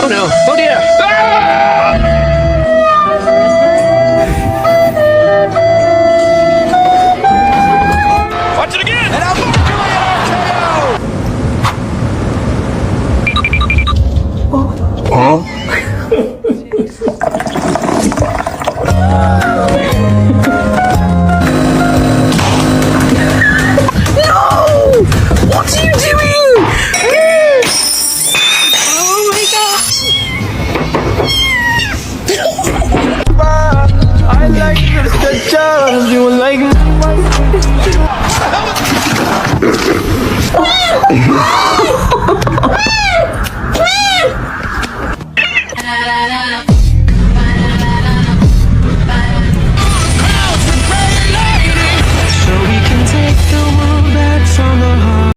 Oh no. Oh dear. Ah! Watch it again. And What are you doing? Oh my god! I like the job you like.